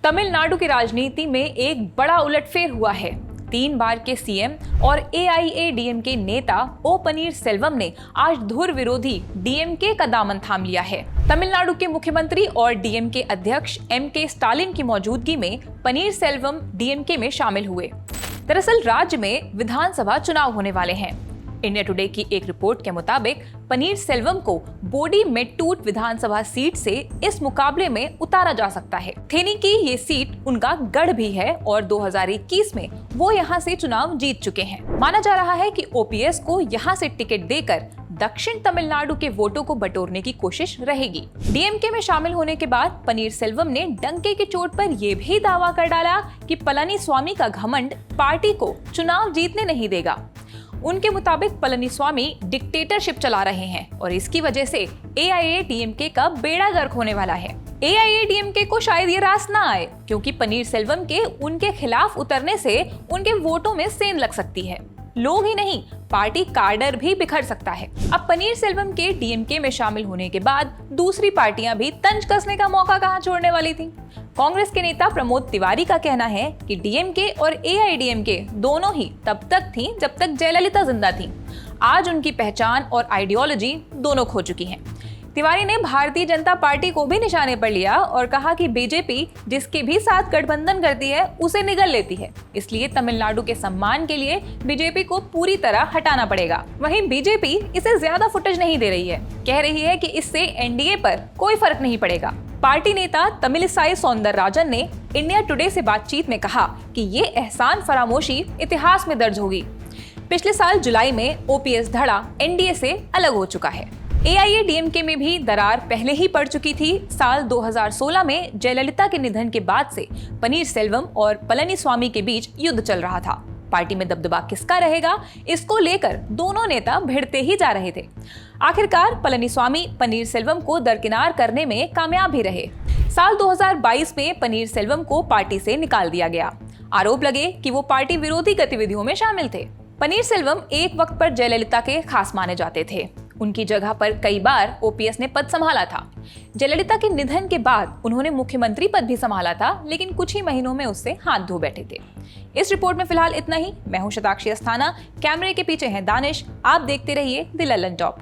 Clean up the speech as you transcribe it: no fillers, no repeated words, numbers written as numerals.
तमिलनाडु की राजनीति में एक बड़ा उलटफेर हुआ है। 3 बार के सीएम और एआईएडीएमके नेता ओ पनीरसेल्वम ने आज धुर विरोधी डीएमके का दामन थाम लिया है। तमिलनाडु के मुख्यमंत्री और डीएमके अध्यक्ष एमके स्टालिन की मौजूदगी में पनीरसेल्वम डीएमके में शामिल हुए। दरअसल राज्य में विधानसभा चुनाव होने वाले हैं। इंडिया टुडे की एक रिपोर्ट के मुताबिक पनीरसेल्वम को बोडी मेट्टूर विधानसभा सीट से इस मुकाबले में उतारा जा सकता है। थेनी की ये सीट उनका गढ़ भी है और 2021 में वो यहाँ से चुनाव जीत चुके हैं। माना जा रहा है कि ओपीएस को यहाँ से टिकट देकर दक्षिण तमिलनाडु के वोटों को बटोरने की कोशिश रहेगी। डीएमके में शामिल होने के बाद पनीरसेल्वम ने डंके की चोट पर यह भी दावा कर डाला कि पलनीस्वामी का घमंड पार्टी को चुनाव जीतने नहीं देगा। उनके मुताबिक पलनीस्वामी डिक्टेटरशिप चला रहे हैं और इसकी वजह से एआईएडीएमके का बेड़ा गर्क होने वाला है। एआईएडीएमके को शायद ये रास ना आए क्योंकि पनीरसेल्वम के उनके खिलाफ उतरने से उनके वोटों में सेंध लग सकती है। लोग ही नहीं, पार्टी कार्डर भी बिखर सकता है। अब पनीरसेल्वम के डीएमके में शामिल होने के बाद दूसरी पार्टियां भी तंज कसने का मौका कहां छोड़ने वाली थी। कांग्रेस के नेता प्रमोद तिवारी का कहना है कि डीएमके और एआईडीएमके दोनों ही तब तक थी जब तक जयललिता जिंदा थी। आज उनकी पहचान और आइडियोलॉजी दोनों खो चुकी हैं। तिवारी ने भारतीय जनता पार्टी को भी निशाने पर लिया और कहा कि बीजेपी जिसके भी साथ गठबंधन करती है उसे निगल लेती है, इसलिए तमिलनाडु के सम्मान के लिए बीजेपी को पूरी तरह हटाना पड़ेगा। वहीं बीजेपी इसे ज्यादा फुटेज नहीं दे रही है, कह रही है कि इससे एनडीए पर कोई फर्क नहीं पड़ेगा। पार्टी नेता तमिलिसाई सौंदरराजन ने इंडिया टुडे से बातचीत में कहा कि ये एहसान फरामोशी इतिहास में दर्ज होगी। पिछले साल जुलाई में ओपीएस धड़ा एनडीए से अलग हो चुका है। एआईएडीएमके में भी दरार पहले ही पड़ चुकी थी। साल 2016 में जयललिता के निधन के बाद से पनीरसेल्वम और पलनीस्वामी के बीच युद्ध चल रहा था। पार्टी में दबदबा किसका रहेगा, इसको लेकर दोनों नेता भिड़ते ही जा रहे थे। आखिरकार पलनीस्वामी पनीरसेल्वम को दरकिनार करने में कामयाब भी रहे। साल 2022 में पनीरसेल्वम को पार्टी से निकाल दिया गया। आरोप लगे कि वो पार्टी विरोधी गतिविधियों में शामिल थे। पनीरसेल्वम एक वक्त पर जयललिता के खास माने जाते थे। उनकी जगह पर कई बार ओपीएस ने पद संभाला था। जयललिता के निधन के बाद उन्होंने मुख्यमंत्री पद भी संभाला था, लेकिन कुछ ही महीनों में उससे हाथ धो बैठे थे। इस रिपोर्ट में फिलहाल इतना ही। मैं हूं शताक्षी अस्थाना, कैमरे के पीछे हैं दानिश। आप देखते रहिए द लल्लन टॉप।